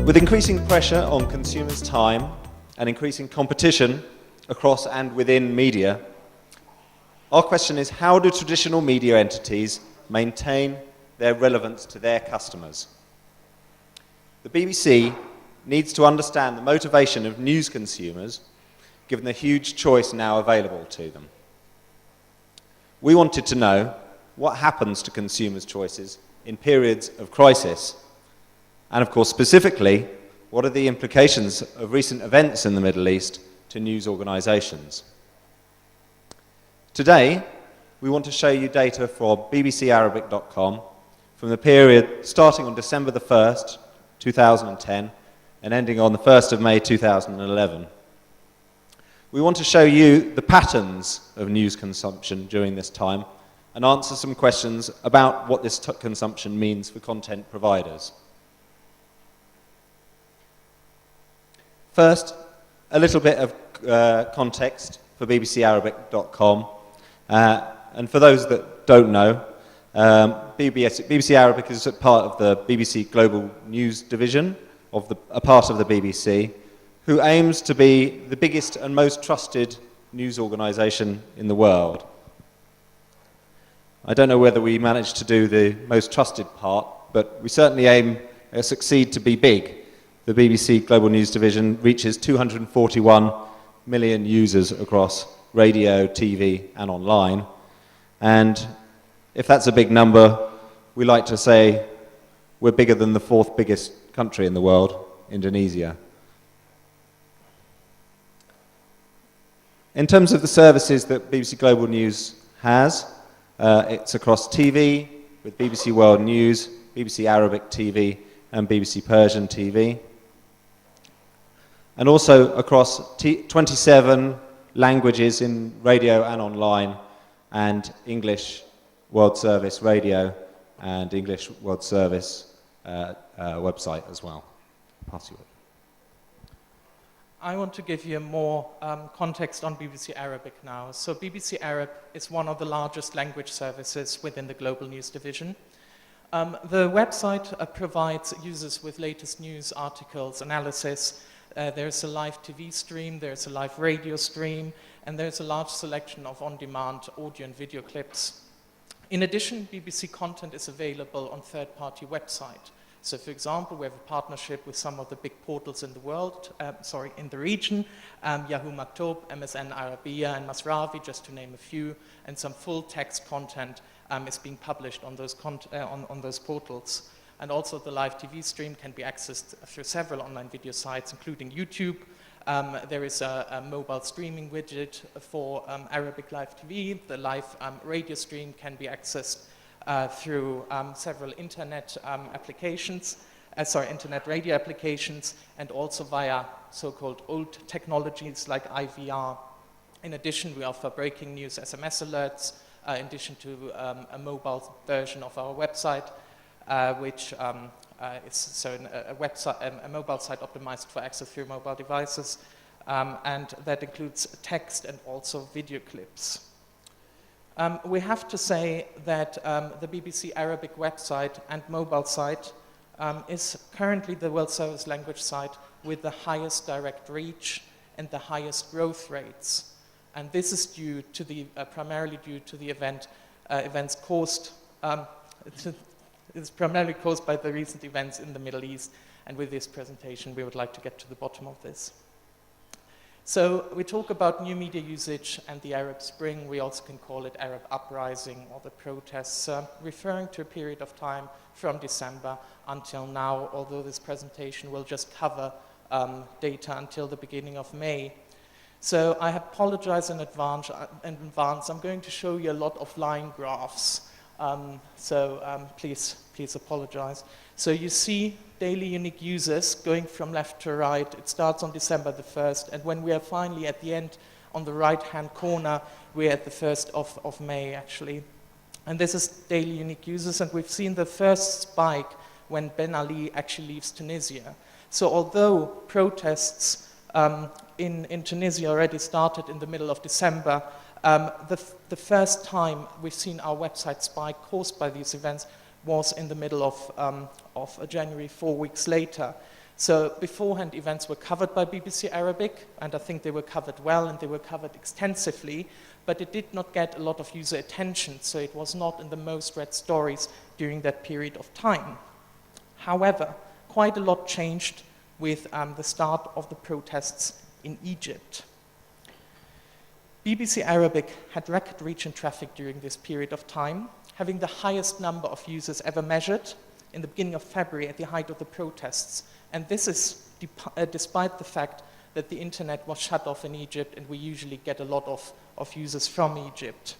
With increasing pressure on consumers' time and increasing competition across and within media, our question is, how do traditional media entities maintain their relevance to their customers? The BBC needs to understand the motivation of news consumers, given the huge choice now available to them. We wanted to know what happens to consumers' choices in periods of crisis, and of course, specifically, what are the implications of recent events in the Middle East to news organisations? Today, we want to show you data for bbcarabic.com from the period starting on December the 1st, 2010, and ending on the 1st of May 2011. We want to show you the patterns of news consumption during this time and answer some questions about what this consumption means for content providers. First, a little bit of context for bbcarabic.com. And for those that don't know, BBC Arabic is a part of the BBC Global News Division, a part of the BBC, who aims to be the biggest and most trusted news organisation in the world. I don't know whether we managed to do the most trusted part, but we certainly aim to succeed to be big. The BBC Global News Division reaches 241 million users across radio, TV, and online. And if that's a big number, we like to say we're bigger than the fourth biggest country in the world, Indonesia. In terms of the services that BBC Global News has, it's across TV with BBC World News, BBC Arabic TV, and BBC Persian TV. And also across 27 languages in radio and online, and English World Service Radio and English World Service website as well. Pass you over. I want to give you more context on BBC Arabic now. So BBC Arab is one of the largest language services within the Global News Division. The website provides users with latest news, articles, analysis. There's a live TV stream, there's a live radio stream, and there's a large selection of on-demand audio and video clips. In addition, BBC content is available on third-party websites. So, for example, we have a partnership with some of the big portals in the world, in the region, Yahoo Maktub, MSN Arabiya, and Masravi, just to name a few, and some full-text content is being published on those, on those portals. And also the live TV stream can be accessed through several online video sites, including YouTube. There is a mobile streaming widget for Arabic live TV. The live radio stream can be accessed through several internet applications, internet radio applications, and also via so-called old technologies like IVR. In addition, we offer breaking news SMS alerts, in addition to a mobile version of our website, which is a mobile site optimized for access through mobile devices, and that includes text and also video clips. We have to say that the BBC Arabic website and mobile site is currently the World Service language site with the highest direct reach and the highest growth rates. And this is due to the, primarily due to the events caused, it's primarily caused by the recent events in the Middle East. And with this presentation, we would like to get to the bottom of this. So we talk about new media usage and the Arab Spring. We also can call it Arab Uprising or the protests, referring to a period of time from December until now, although this presentation will just cover data until the beginning of May. So I apologize in advance. I'm going to show you a lot of line graphs. Please apologize. So you see daily unique users going from left to right. It starts on December the 1st, and when we are finally at the end on the right-hand corner, we're at the 1st of May, actually. And this is daily unique users, and we've seen the first spike when Ben Ali actually leaves Tunisia. So although protests in Tunisia already started in the middle of December, the first time we've seen our website spike caused by these events was in the middle of January, 4 weeks later. So beforehand, events were covered by BBC Arabic, and I think they were covered well and they were covered extensively, but it did not get a lot of user attention, so it was not in the most read stories during that period of time. However, quite a lot changed with the start of the protests in Egypt. BBC Arabic had record reach and traffic during this period of time, having the highest number of users ever measured in the beginning of February at the height of the protests. And this is despite the fact that the internet was shut off in Egypt and we usually get a lot of users from Egypt.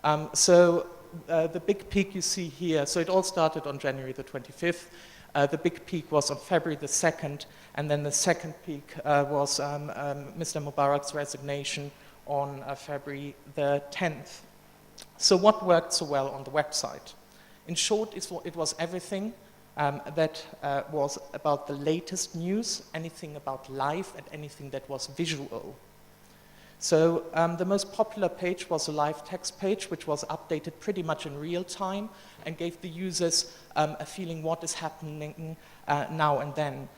The big peak you see here, so it all started on January the 25th. The big peak was on February the 2nd, and then the second peak was Mr. Mubarak's resignation on February the 10th. So what worked so well on the website? In short, it was everything that was about the latest news, anything about life, and anything that was visual. So the most popular page was a live text page, which was updated pretty much in real time and gave the users a feeling what is happening now and then.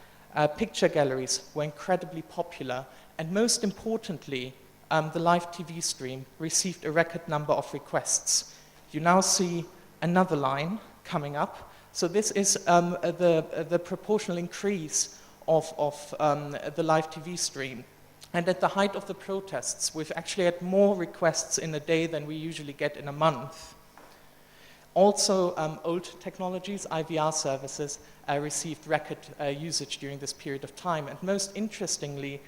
Picture galleries were incredibly popular, and most importantly, the live TV stream received a record number of requests. You now see another line coming up. So this is the proportional increase of the live TV stream. And at the height of the protests, we've actually had more requests in a day than we usually get in a month. Also, old technologies, IVR services, received record usage during this period of time. And most interestingly,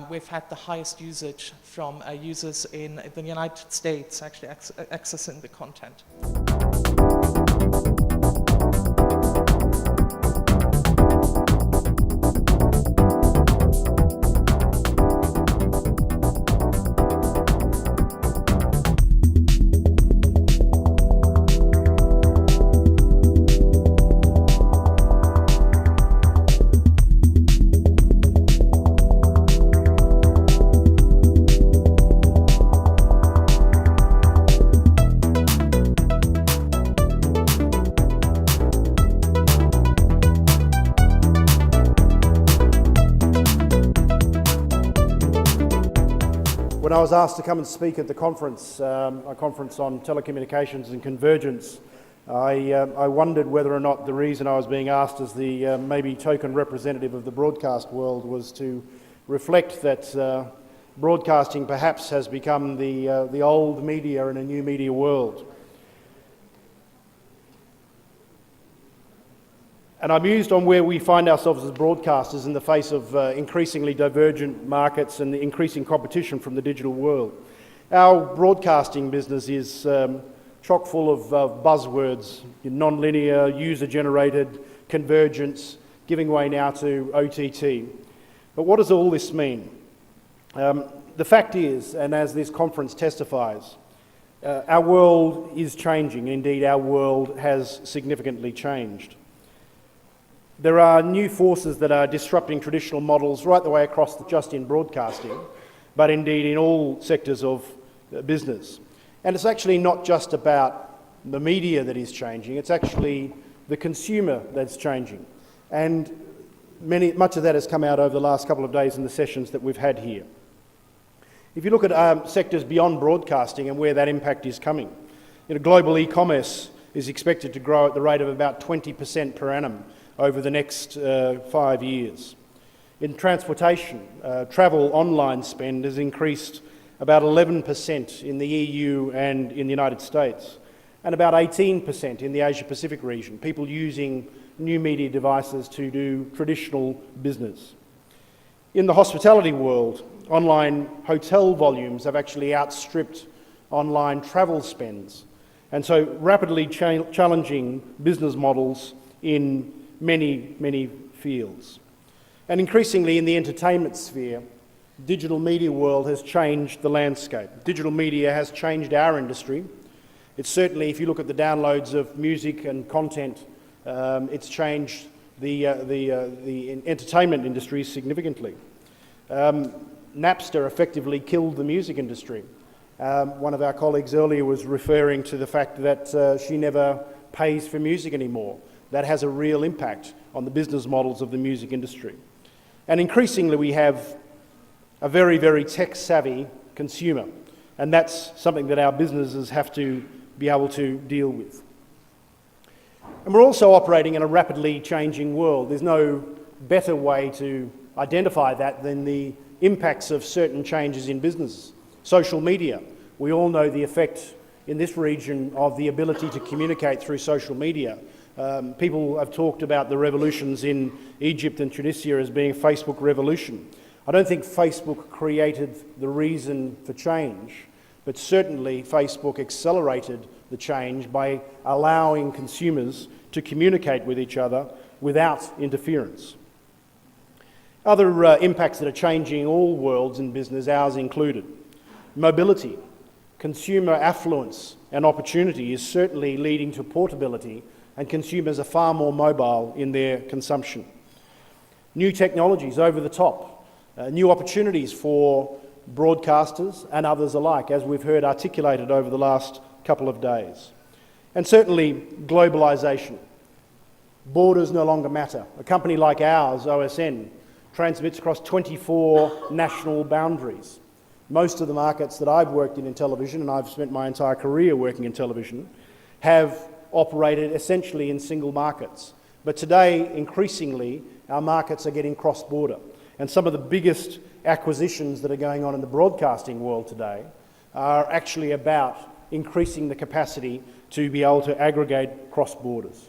we've had the highest usage from users in the United States, actually accessing the content. When I was asked to come and speak at the conference, a conference on telecommunications and convergence, I wondered whether or not the reason I was being asked as the maybe token representative of the broadcast world was to reflect that broadcasting perhaps has become the old media in a new media world. And I'm mused on where we find ourselves as broadcasters in the face of increasingly divergent markets and the increasing competition from the digital world. Our broadcasting business is chock full of buzzwords, non-linear, user-generated, convergence, giving way now to OTT. But what does all this mean? The fact is, and as this conference testifies, our world is changing. Indeed, our world has significantly changed. There are new forces that are disrupting traditional models right the way across, just in broadcasting, but indeed in all sectors of business. And it's actually not just about the media that is changing, it's actually the consumer that's changing. And much of that has come out over the last couple of days in the sessions that we've had here. If you look at sectors beyond broadcasting and where that impact is coming, global e-commerce is expected to grow at the rate of about 20% per annum over the next 5 years. In transportation, travel online spend has increased about 11% in the EU and in the United States, and about 18% in the Asia-Pacific region, people using new media devices to do traditional business. In the hospitality world, online hotel volumes have actually outstripped online travel spends, and so rapidly challenging business models in many fields. And increasingly in the entertainment sphere, digital media world has changed the landscape. Digital media has changed our industry. It's certainly, if you look at the downloads of music and content, it's changed the entertainment industry significantly. Napster effectively killed the music industry. One of our colleagues earlier was referring to the fact that she never pays for music anymore. that has a real impact on the business models of the music industry. And increasingly we have a very, very tech-savvy consumer, and that's something that our businesses have to be able to deal with. And we're also operating in a rapidly changing world. There's no better way to identify that than the impacts of certain changes in business. Social media. We all know the effect in this region of the ability to communicate through social media. People have talked about the revolutions in Egypt and Tunisia as being a Facebook revolution. I don't think Facebook created the reason for change, but certainly Facebook accelerated the change by allowing consumers to communicate with each other without interference. Other impacts that are changing all worlds in business, ours included. Mobility, consumer affluence and opportunity is certainly leading to portability, and consumers are far more mobile in their consumption. New technologies over the top, new opportunities for broadcasters and others alike, as we've heard articulated over the last couple of days. And certainly globalisation. Borders no longer matter. A company like ours, OSN, transmits across 24 national boundaries. Most of the markets that I've worked in television, and I've spent my entire career working in television, have operated essentially in single markets. But today, increasingly, our markets are getting cross-border. And some of the biggest acquisitions that are going on in the broadcasting world today are actually about increasing the capacity to be able to aggregate cross borders.